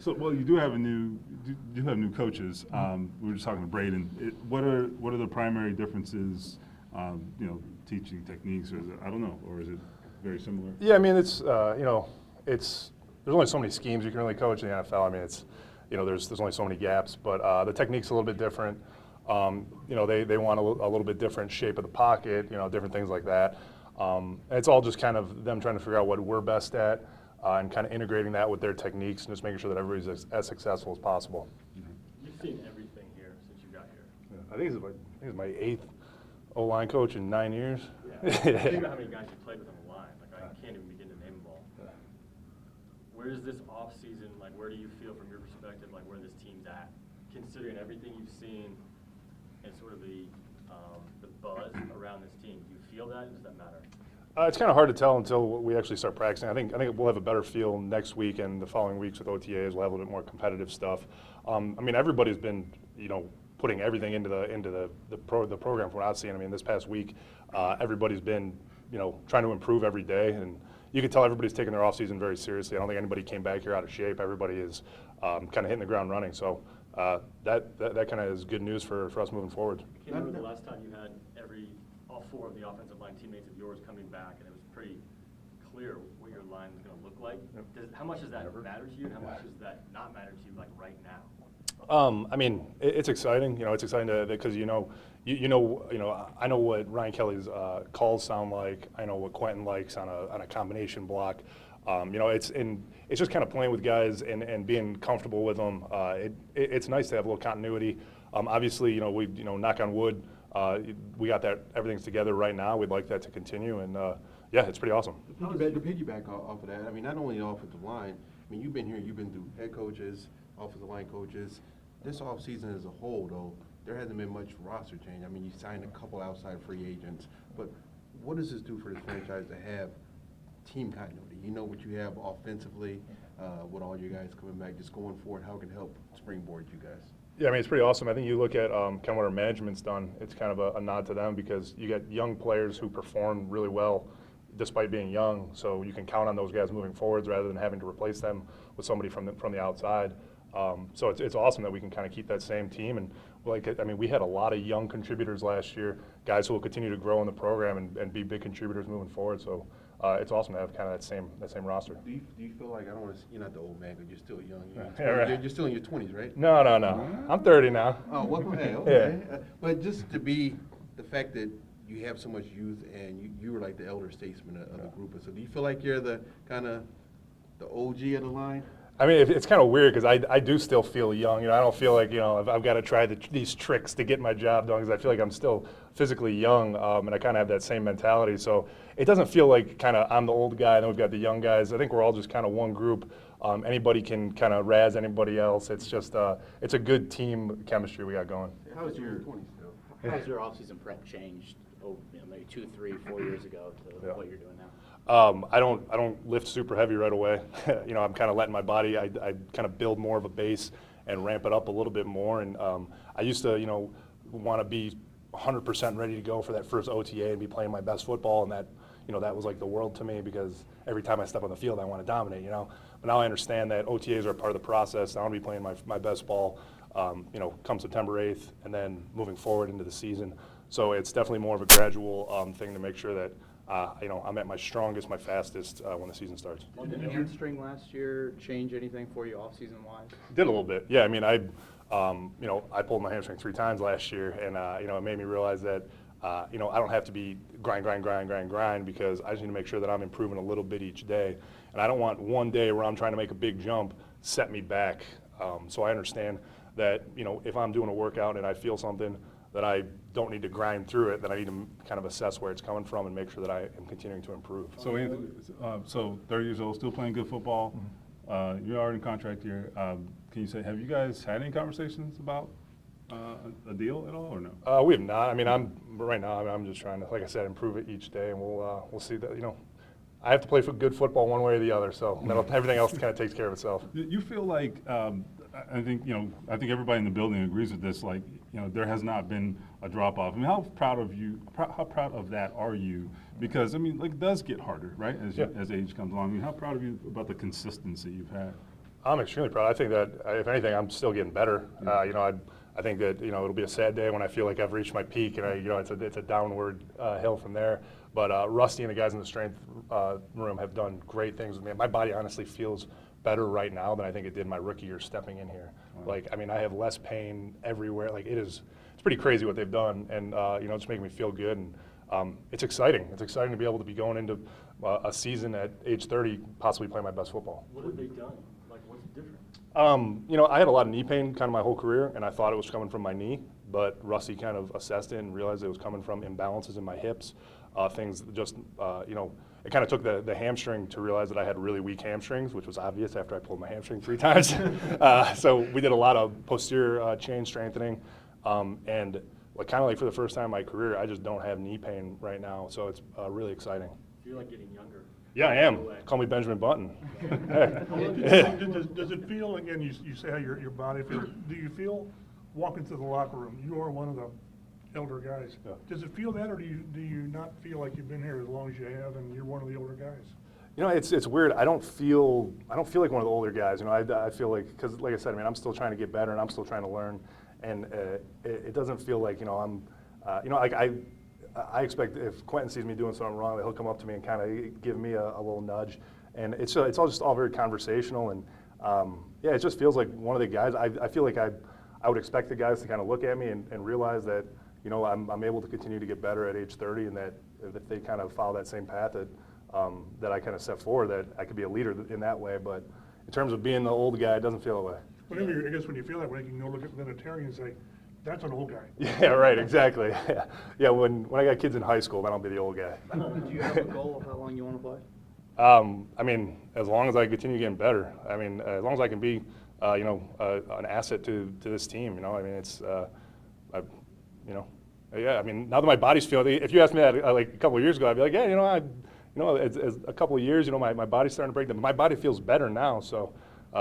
So, well, you do have new coaches. We were just talking to Braden. What are the primary differences? Teaching techniques, or is it, I don't know, or is it very similar? Yeah, I mean, it's there's only so many schemes you can really coach in the NFL. I mean, there's only so many gaps, but the technique's a little bit different. They want a little bit different shape of the pocket, different things like that. And it's all just kind of them trying to figure out what we're best at and kind of integrating that with their techniques and just making sure that everybody's as successful as possible. You've seen everything here since you got here. Yeah, I think it's my 8th O-line coach in 9 years. Yeah. Think about how many guys you played with on the line. Like, I can't even begin to name them all. Yeah. Where is this offseason, like, where do you feel from your perspective, like, where this team's at? Considering everything you've seen and sort of the buzz around this team, do you feel that, or does that matter? It's kind of hard to tell until we actually start practicing. I think we'll have a better feel next week and the following weeks with OTAs. We'll have a little bit more competitive stuff. I mean, everybody's been, putting everything into the program from what I've seen. I mean, this past week, everybody's been, trying to improve every day, and you can tell everybody's taking their off season very seriously. I don't think anybody came back here out of shape. Everybody is kind of hitting the ground running. So that kind of is good news for us moving forward. I can't remember the last time you had all 4 of the offensive line teammates of yours coming back, and it was pretty clear what your line was going to look like. Yep. How much does that matter to you, and how much does that not matter to you, like right now? I mean, it's exciting. It's exciting because I know what Ryan Kelly's calls sound like. I know what Quentin likes on a combination block. It's just kind of playing with guys and being comfortable with them. It's nice to have a little continuity. Obviously, we knock on wood, we got that everything's together right now. We'd like that to continue, and yeah, it's pretty awesome. To piggyback off of that, I mean, not only the offensive line. I mean, you've been here. You've been through head coaches, offensive line coaches. This offseason as a whole, though, there hasn't been much roster change. I mean, you signed a couple outside free agents, but what does this do for this franchise to have team continuity? You know what you have offensively with all you guys coming back, just going forward, how it can help springboard you guys? Yeah, I mean, it's pretty awesome. I think you look at kind of what our management's done, it's kind of a nod to them because you got young players who perform really well despite being young, so you can count on those guys moving forwards rather than having to replace them with somebody from the outside. So it's awesome that we can kind of keep that same team. And we had a lot of young contributors last year, guys who will continue to grow in the program and be big contributors moving forward. So it's awesome to have kind of that same roster. Do you feel like, I don't want to, you're not the old man because you're still young. Right. You're still in your 20s, right? No. I'm 30 now. Oh, well, okay. Yeah. But just to be the fact that you have so much youth and you were like the elder statesman of the group. So do you feel like you're the kind of the OG of the line? I mean, it's kind of weird because I do still feel young. I don't feel like, I've got to try these tricks to get my job done because I feel like I'm still physically young, and I kind of have that same mentality. So it doesn't feel like kind of I'm the old guy and then we've got the young guys. I think we're all just kind of one group. Anybody can kind of razz anybody else. It's just it's a good team chemistry we got going. How's your offseason prep changed maybe 2, 3, 4 years ago to what you're doing now? I don't lift super heavy right away. I'm kind of letting my body, I kind of build more of a base and ramp it up a little bit more. And I used to, want to be 100% ready to go for that first OTA and be playing my best football. And that, that was like the world to me because every time I step on the field, I want to dominate, But now I understand that OTAs are a part of the process. I want to be playing my best ball, come September 8th and then moving forward into the season. So it's definitely more of a gradual thing to make sure that I'm at my strongest, my fastest when the season starts. Did the hamstring last year change anything for you off-season wise? Did a little bit, yeah. I mean, I pulled my hamstring 3 times last year, and it made me realize that I don't have to be grind because I just need to make sure that I'm improving a little bit each day, and I don't want one day where I'm trying to make a big jump set me back. So I understand that if I'm doing a workout and I feel something that I don't need to grind through it, then I need to kind of assess where it's coming from and make sure that I am continuing to improve. So Anthony, 30 years old, still playing good football. You're already in contract here. Can you say, have you guys had any conversations about a deal at all, or no? We have not. I mean, right now I'm just trying to, like I said, improve it each day, and we'll see that. I have to play for good football one way or the other, so everything else kind of takes care of itself. You feel like I think everybody in the building agrees with this. Like, there has not been a drop off. I mean, how proud of that are you? Because I mean, like, it does get harder, right? As age comes along. I mean, how proud of you about the consistency you've had? I'm extremely proud. I think that, if anything, I'm still getting better. You know, I think that, you know, it'll be a sad day when I feel like I've reached my peak, and you know, it's a downward hill from there. But Rusty and the guys in the strength room have done great things with me. My body honestly feels better right now than I think it did my rookie year stepping in here. Wow. Like, I mean, I have less pain everywhere. Like, it's pretty crazy what they've done, and you know, it's making me feel good. And it's exciting. It's exciting to be able to be going into a season at age 30, possibly playing my best football. What have they done? Like, what's different? You know, I had a lot of knee pain kind of my whole career, and I thought it was coming from my knee, but Rusty kind of assessed it and realized it was coming from imbalances in my hips, things that just, you know, it kind of took the hamstring to realize that I had really weak hamstrings, which was obvious after I pulled my hamstring 3 times. So we did a lot of posterior chain strengthening, and like kind of like for the first time in my career, I just don't have knee pain right now, so it's really exciting. You're like getting younger. Yeah, I am. No way. Call me Benjamin Button. Does it feel, again, you say how your body feels, do you feel walking to the locker room, you are one of the elder guys. Yeah. Does it feel that, or do you not feel like you've been here as long as you have and you're one of the older guys? You know, it's weird. I don't feel like one of the older guys. You know, I feel like, because like I said, I mean, I'm still trying to get better and I'm still trying to learn, and it doesn't feel like, you know, I'm, you know, like I expect if Quentin sees me doing something wrong, that he'll come up to me and kind of give me a little nudge, and it's all just all very conversational, and yeah, it just feels like one of the guys. I feel like I would expect the guys to kind of look at me and realize that, you know, I'm able to continue to get better at age 30, and that if they kind of follow that same path that I kind of set forward, that I could be a leader in that way. But in terms of being the old guy, it doesn't feel that way. Whenever I guess when you feel that way, you can go look at Vinatieri and say, that's an old guy. Yeah, right, exactly. Yeah, when I got kids in high school, then I'll be the old guy. Do you have a goal of how long you want to play? I mean, as long as I continue getting better. I mean, as long as I can be, you know, an asset to this team. You know, I mean, it's, you know, yeah. I mean, now that my body's feeling, if you asked me that like a couple of years ago, I'd be like, yeah, you know, as a couple of years, you know, my body's starting to break down. My body feels better now, so.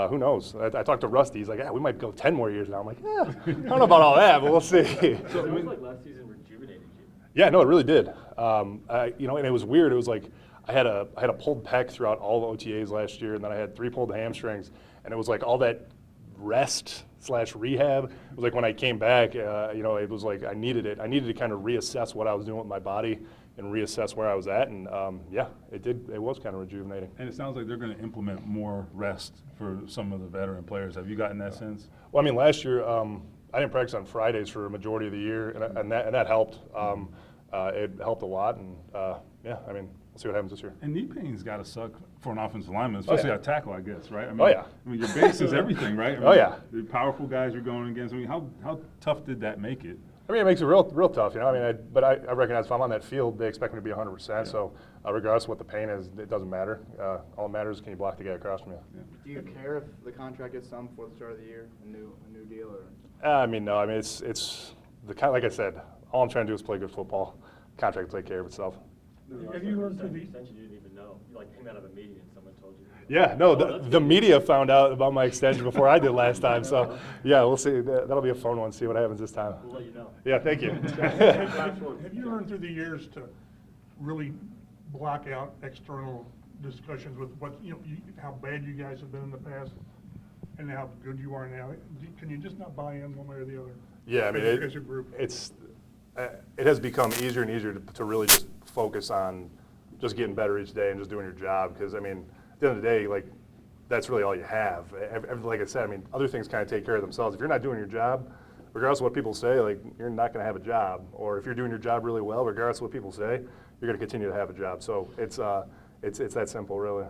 Who knows? I talked to Rusty. He's like, yeah, we might go 10 more years now. I'm like, yeah, I don't know about all that, but we'll see. So it was like last season rejuvenated you. Yeah, no, it really did. You know, and it was weird. It was like I had a pulled pec throughout all the OTAs last year, and then I had 3 pulled hamstrings, and it was like all that rest/rehab. It was like when I came back, you know, it was like I needed it. I needed to kind of reassess what I was doing with my body and reassess where I was at, and yeah, it did. It was kind of rejuvenating. And it sounds like they're going to implement more rest for some of the veteran players. Have you gotten that sense? Well, I mean, last year I didn't practice on Fridays for a majority of the year, and that helped. It helped a lot, and yeah, I mean, we'll see what happens this year. And knee pain's got to suck for an offensive lineman, especially yeah. at tackle, I guess, right? I mean, Oh, yeah. I mean, your base is everything, right? I mean, Oh, yeah. The powerful guys you're going against. I mean, how tough did that make it? I mean, it makes it real tough, you know. I mean, but I recognize if I'm on that field, they expect me to be 100%. Yeah. So, regardless of what the pain is, it doesn't matter. All that matters is can you block the guy across from you. Yeah. Do you care if the contract gets done before the start of the year, a new deal, or? I mean, no. I mean, it's the kind. Like I said, all I'm trying to do is play good football. Contract will take care of itself. Have you learned through the extension you didn't even know? You like came out of a meeting and someone told you. Yeah, no. that's The good. media found out about my extension before I did last time. So, yeah, we'll see. That'll be a fun one. See what happens this time. We'll let you know. Yeah, thank you. Have you learned through the years to really block out external discussions with what, you know, how bad you guys have been in the past and how good you are now? Can you just not buy in one way or the other? Yeah, I mean, As a group. it has become easier and easier to really just focus on just getting better each day and just doing your job. Because, I mean, at the end of the day, like, that's really all you have. Like I said, I mean, other things kind of take care of themselves. If you're not doing your job, regardless of what people say, like, you're not going to have a job. Or if you're doing your job really well, regardless of what people say, you're going to continue to have a job. So it's that simple, really.